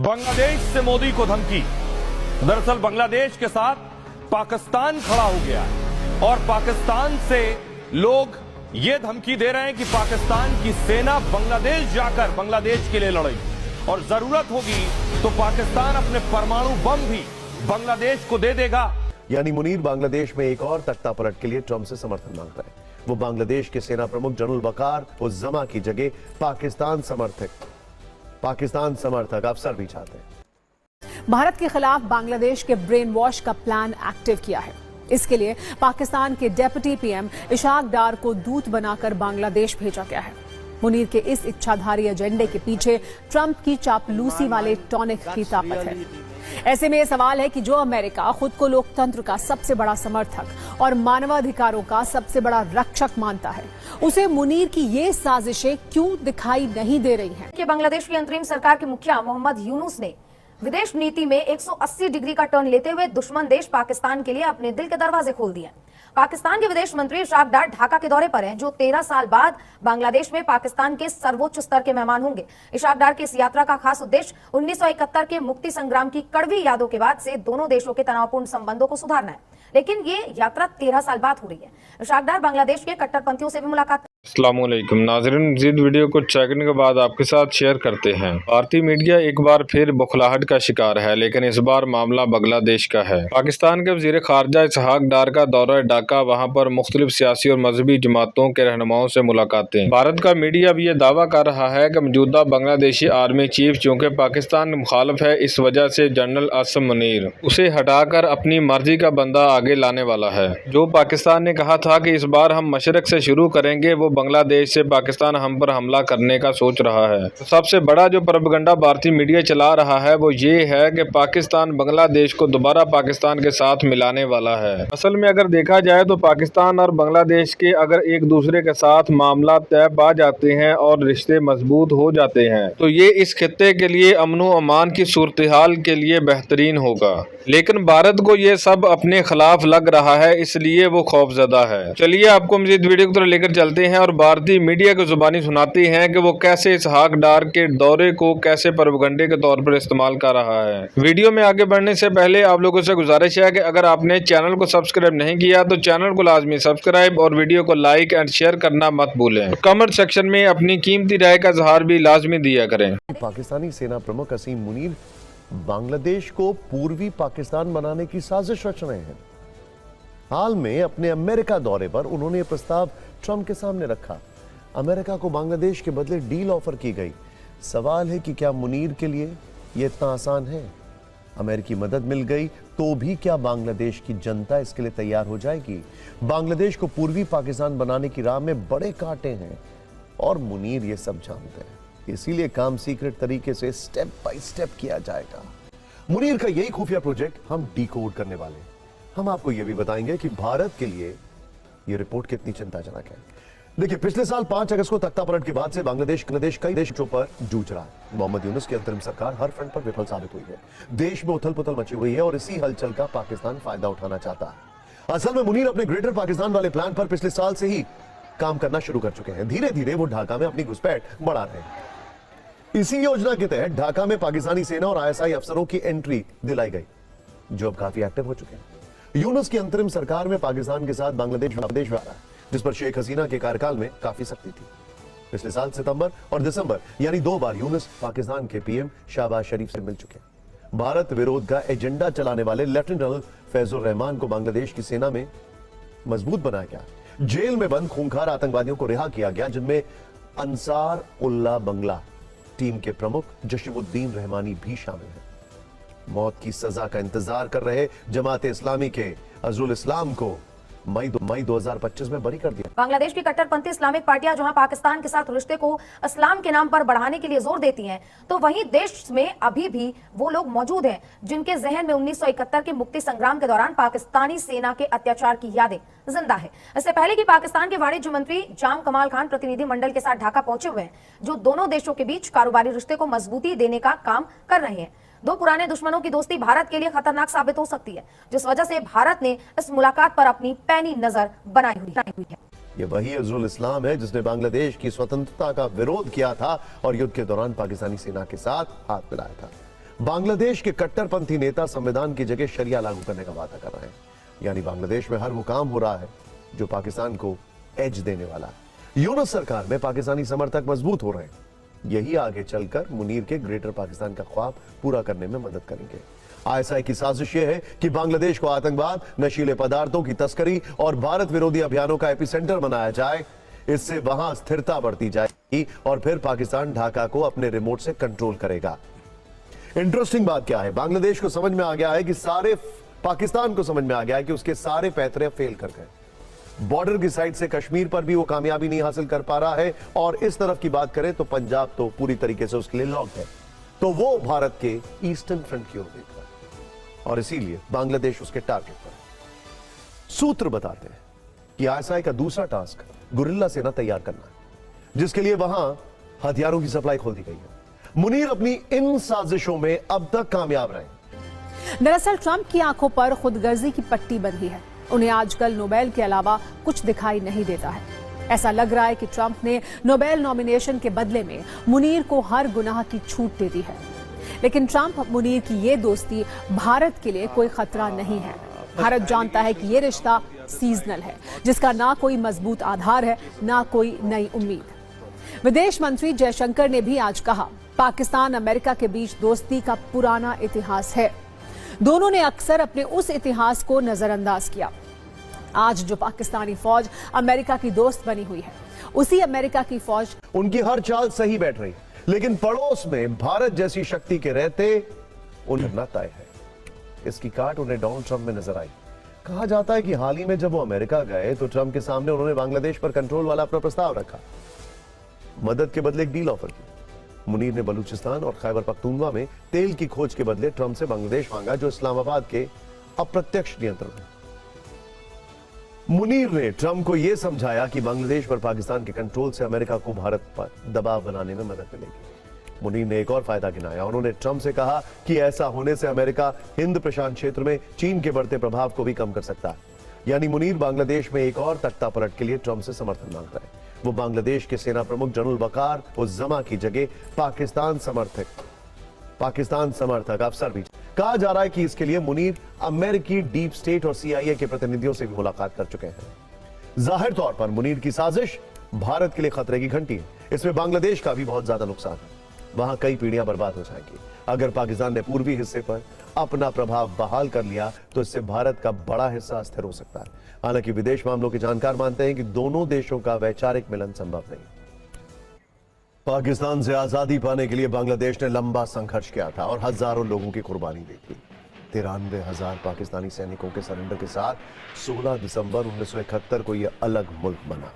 बांग्लादेश से मोदी को धमकी। दरअसल बांग्लादेश के साथ पाकिस्तान खड़ा हो गया है और पाकिस्तान से लोग ये धमकी दे रहे हैं कि पाकिस्तान की सेना बांग्लादेश जाकर बांग्लादेश के लिए लड़ेगी और जरूरत होगी तो पाकिस्तान अपने परमाणु बम भी बांग्लादेश को दे देगा। यानी मुनीर बांग्लादेश में एक और तख्ता पलट के लिए ट्रंप से समर्थन मांग रहे हैं। वो बांग्लादेश के सेना प्रमुख जनरल वकार उज़्ज़मा की जगह पाकिस्तान समर्थक अफसर भी चाहते हैं। भारत के खिलाफ बांग्लादेश के ब्रेन वॉश का प्लान एक्टिव किया है। इसके लिए पाकिस्तान के डेप्यूटी पीएम इशाक डार को दूत बनाकर बांग्लादेश भेजा गया है। मुनीर के इस इच्छाधारी एजेंडे के पीछे ट्रंप की चापलूसी वाले टॉनिक की ताकत है। ऐसे में यह सवाल है कि जो अमेरिका खुद को लोकतंत्र का सबसे बड़ा समर्थक और मानवाधिकारों का सबसे बड़ा रक्षक मानता है, उसे मुनीर की ये साजिशें क्यों दिखाई नहीं दे रही हैं? कि बांग्लादेश की अंतरिम सरकार के मुखिया मोहम्मद यूनुस ने विदेश नीति में 180 डिग्री का टर्न लेते हुए दुश्मन देश पाकिस्तान के लिए अपने दिल के दरवाजे खोल दिए। पाकिस्तान के विदेश मंत्री इशाक डार ढाका के दौरे पर हैं, जो 13 साल बाद बांग्लादेश में पाकिस्तान के सर्वोच्च स्तर के मेहमान होंगे। इशाक डार की इस यात्रा का खास उद्देश्य 1971 के मुक्ति संग्राम की कड़वी यादों के बाद से दोनों देशों के तनावपूर्ण संबंधों को सुधारना है, लेकिन ये यात्रा 13 साल बाद हो रही है। इशाक डार बांग्लादेश के कट्टरपंथियों से भी मुलाकात। अस्सलामुअलैकुम नाज़रीन, मज़ीद वीडियो को सेकंड के बाद आपके साथ शेयर करते हैं। भारतीय मीडिया एक बार फिर बौखलाहट का शिकार है, लेकिन इस बार मामला बांग्लादेश का है। पाकिस्तान के वज़ीर ख़ारजा इसहाक डार का दौरा ढाका, वहां पर मुख्तलिफ सियासी और मजहबी जमातों के रहनुमाओं से मुलाकातें। भारत का मीडिया भी ये दावा कर रहा है कि मौजूदा बांग्लादेशी आर्मी चीफ, चूँकि पाकिस्तान मुखालिफ है, इस वजह से जनरल असम मुनीर उसे हटाकर अपनी मर्जी का बंदा आगे लाने वाला है। जो पाकिस्तान ने कहा था कि इस बार हम मशरक से शुरू करेंगे, वो बांग्लादेश से पाकिस्तान हम पर हमला करने का सोच रहा है। तो सबसे बड़ा जो प्रोपेगेंडा भारतीय मीडिया चला रहा है वो ये है कि पाकिस्तान बांग्लादेश को दोबारा पाकिस्तान के साथ मिलाने वाला है। असल में अगर देखा जाए तो पाकिस्तान और बांग्लादेश के अगर एक दूसरे के साथ मामला तय पा जाते हैं और रिश्ते मजबूत हो जाते हैं तो ये इस खित्ते के लिए अमन व अमान की सूरत हाल के लिए बेहतरीन होगा। लेकिन भारत को ये सब अपने खिलाफ लग रहा है, इसलिए वो खौफजदा है। चलिए आपको मज़ीद वीडियो की तरफ लेकर चलते हैं और भारतीय मीडिया की जुबानी सुनाते हैं कि वो कैसे इसहाक डार के दौरे को कैसे प्रोपेगेंडे के तौर पर इस्तेमाल कर रहा है। वीडियो में आगे बढ़ने से पहले आप लोगों से गुजारिश है कि अगर आपने चैनल को सब्सक्राइब नहीं किया तो चैनल को लाजमी सब्सक्राइब और वीडियो को लाइक एंड शेयर करना मत भूलें। कमेंट सेक्शन में अपनी कीमती राय का इजहार भी लाजमी दिया करें। पाकिस्तानी सेना प्रमुख असीम मुनीर बांग्लादेश को पूर्वी पाकिस्तान बनाने की साजिश रच रहे हैं। हाल में अपने अमेरिका दौरे पर उन्होंने यह प्रस्ताव ट्रंप के सामने रखा। अमेरिका को बांग्लादेश के बदले डील ऑफर की गई। सवाल है कि क्या मुनीर के लिए यह इतना आसान है? अमेरिकी मदद मिल गई तो भी क्या बांग्लादेश की जनता इसके लिए तैयार हो जाएगी? बांग्लादेश को पूर्वी पाकिस्तान बनाने की राह में बड़े कांटे हैं और मुनीर ये सब जानते हैं, इसीलिए काम सीक्रेट तरीके से स्टेप बाय स्टेप किया जाएगा। मुनीर का यही खुफिया प्रोजेक्ट हम डिकोड करने वाले हैं। हम आपको यह भी बताएंगे कि भारत के लिए यह रिपोर्ट कितनी चिंताजनक है। देखिए, पिछले साल 5 अगस्त को तख्ता पलट के बाद से बांग्लादेश कई देशों पर जूझ रहा है। मोहम्मद यूनुस की अंतरिम सरकार हर फ्रंट पर विफल साबित हुई है। देश में उथल पुथल मची हुई है और इसी हलचल का पाकिस्तान फायदा उठाना चाहता है। असल में मुनीर अपने ग्रेटर पाकिस्तान वाले प्लान पर पिछले साल से ही काम करना शुरू कर चुके हैं। धीरे धीरे वो ढाका में अपनी घुसपैठ बढ़ा रहे हैं। इसी योजना के तहत ढाका में पाकिस्तानी सेना और आईएसआई अफसरों की एंट्री दिलाई गई, जो अब काफी एक्टिव हो चुके हैं। यूनुस की अंतरिम सरकार में पाकिस्तान के साथ बांग्लादेश आ रहा है, जिस पर शेख हसीना के कार्यकाल में काफी सख्ती थी। पिछले साल सितंबर और दिसंबर यानी 2 बार यूनुस पाकिस्तान के पीएम शहबाज शरीफ से मिल चुके हैं। भारत विरोध का एजेंडा चलाने वाले लेफ्टिनेंट जनरल फैजुर रहमान को बांग्लादेश की सेना में मजबूत बनाया गया। जेल में बंद खूंखार आतंकवादियों को रिहा किया गया, जिनमें अंसार उल्लाह बंगला टीम के प्रमुख जशीमुद्दीन रहमानी भी शामिल हैं। मौत की सजा का इंतजार कर रहे जमात इस्लामी के अजरुल इस्लाम को मई 2025 में बरी कर दिया। बांग्लादेश की कट्टरपंथी इस्लामिक पार्टियां जहां पाकिस्तान के साथ रिश्ते को इस्लाम के नाम पर बढ़ाने के लिए जोर देती हैं, तो वहीं देश में अभी भी वो लोग मौजूद हैं जिनके जहन में 1971 के मुक्ति संग्राम के दौरान पाकिस्तानी सेना के अत्याचार की यादें जिंदा है। इससे पहले कि पाकिस्तान के वाणिज्य मंत्री जाम कमाल खान प्रतिनिधि मंडल के साथ ढाका पहुंचे हुए हैं, जो दोनों देशों के बीच कारोबारी रिश्ते को मजबूती देने का काम कर रहे हैं। दो पुराने दुश्मनों की दोस्ती भारत के लिए खतरनाक साबित हो सकती है, जिस वजह से भारत ने इस मुलाकात पर अपनी पैनी नजर बनाई हुई है। ये वही अजरुल इस्लाम है जिसने बांग्लादेश की स्वतंत्रता का विरोध किया था और युद्ध के दौरान पाकिस्तानी सेना के साथ हाथ मिलाया था। बांग्लादेश के कट्टरपंथी नेता संविधान की जगह शरिया लागू करने का वादा कर रहे हैं। यानी बांग्लादेश में हर वो काम हो रहा है जो पाकिस्तान को एज देने वाला है। यूनुस सरकार में पाकिस्तानी समर्थक मजबूत हो रहे हैं। यही आगे चलकर मुनीर के ग्रेटर पाकिस्तान का ख्वाब पूरा करने में मदद करेंगे। आईएसआई की साजिश यह है कि बांग्लादेश को आतंकवाद, नशीले पदार्थों की तस्करी और भारत विरोधी अभियानों का एपिसेंटर बनाया जाए। इससे वहां स्थिरता बढ़ती जाएगी और फिर पाकिस्तान ढाका को अपने रिमोट से कंट्रोल करेगा। इंटरेस्टिंग बात क्या है, बांग्लादेश को समझ में आ गया है कि पाकिस्तान को समझ में आ गया है कि उसके सारे पैतरे फेल कर गए। बॉर्डर की साइड से कश्मीर पर भी वो कामयाबी नहीं हासिल कर पा रहा है और इस तरफ की बात करें तो पंजाब तो पूरी तरीके से उसके लिए लॉक्ड है। तो वो भारत के ईस्टर्न फ्रंट की ओर देख रहा है और इसीलिए बांग्लादेश उसके टारगेट पर है। सूत्र बताते हैं कि आईएसआई का दूसरा टास्क गुरिल्ला सेना तैयार करना है, जिसके लिए वहां हथियारों की सप्लाई खोल दी गई है। मुनीर अपनी इन साजिशों में अब तक कामयाब रहे। दरअसल ट्रंप की आंखों पर खुदगर्जी की पट्टी बंधी है। उन्हें आजकल नोबेल के अलावा कुछ दिखाई नहीं देता है। ऐसा लग रहा है कि ट्रंप ने नोबेल नॉमिनेशन के बदले में मुनीर को हर गुनाह की छूट दे दी है। लेकिन ट्रंप मुनीर की ये दोस्ती भारत के लिए कोई खतरा नहीं है। भारत जानता है कि ये रिश्ता सीजनल है, जिसका ना कोई मजबूत आधार है, ना कोई नई उम्मीद। विदेश मंत्री जयशंकर ने भी आज कहा, पाकिस्तान अमेरिका के बीच दोस्ती का पुराना इतिहास है। दोनों ने अक्सर अपने उस इतिहास को नजरअंदाज किया। आज जो पाकिस्तानी फौज अमेरिका की दोस्त बनी हुई है, उसी अमेरिका की फौज उनकी हर चाल सही बैठ रही, लेकिन पड़ोस में भारत जैसी शक्ति के रहते उन्हें तय है। इसकी काट उन्हें डोनाल्ड ट्रंप में नजर आई। कहा जाता है कि हाल ही में जब वो अमेरिका गए तो ट्रंप के सामने उन्होंने बांग्लादेश पर कंट्रोल वाला अपना प्रस्ताव रखा, मदद के बदले एक डील ऑफर की। मुनीर ने बलूचिस्तान और खैबर पख्तूनवा में तेल की खोज के बदले ट्रंप से बांग्लादेश मांगा, जो इस्लामाबाद के अप्रत्यक्ष नियंत्रण में। मुनीर ने ट्रंप को यह समझाया कि बांग्लादेश पर पाकिस्तान के कंट्रोल से अमेरिका को भारत पर दबाव बनाने में मदद मिलेगी। मुनीर ने एक और फायदा गिनाया। उन्होंने ट्रंप से कहा कि ऐसा होने से अमेरिका हिंद प्रशांत क्षेत्र में चीन के बढ़ते प्रभाव को भी कम कर सकता है। यानी मुनीर बांग्लादेश में एक और तख्ता पलट के लिए ट्रंप से समर्थन मांग रहे हैं। वो बांग्लादेश के सेना प्रमुख जनरल वकार उज़्ज़मा की जगह पाकिस्तान समर्थक अफसर भी। कहा जा रहा है कि इसके लिए मुनीर अमेरिकी डीप स्टेट और CIA के प्रतिनिधियों से भी मुलाकात कर चुके हैं। जाहिर तौर पर मुनीर की साजिश भारत के लिए खतरे की घंटी है। इसमें बांग्लादेश का भी बहुत ज्यादा नुकसान है। वहां कई पीढ़ियां बर्बाद हो जाएंगी। अगर पाकिस्तान ने पूर्वी हिस्से पर अपना प्रभाव बहाल कर लिया तो इससे भारत का बड़ा हिस्सा अस्थिर हो सकता है। हालांकि विदेश मामलों के जानकार मानते हैं कि दोनों देशों का वैचारिक मिलन संभव नहीं। पाकिस्तान से आजादी पाने के लिए बांग्लादेश ने लंबा संघर्ष किया था और हजारों लोगों की कुर्बानी दी थी। 93,000 पाकिस्तानी सैनिकों के सरेंडर के साथ 16 दिसंबर 1971 को यह अलग मुल्क बना।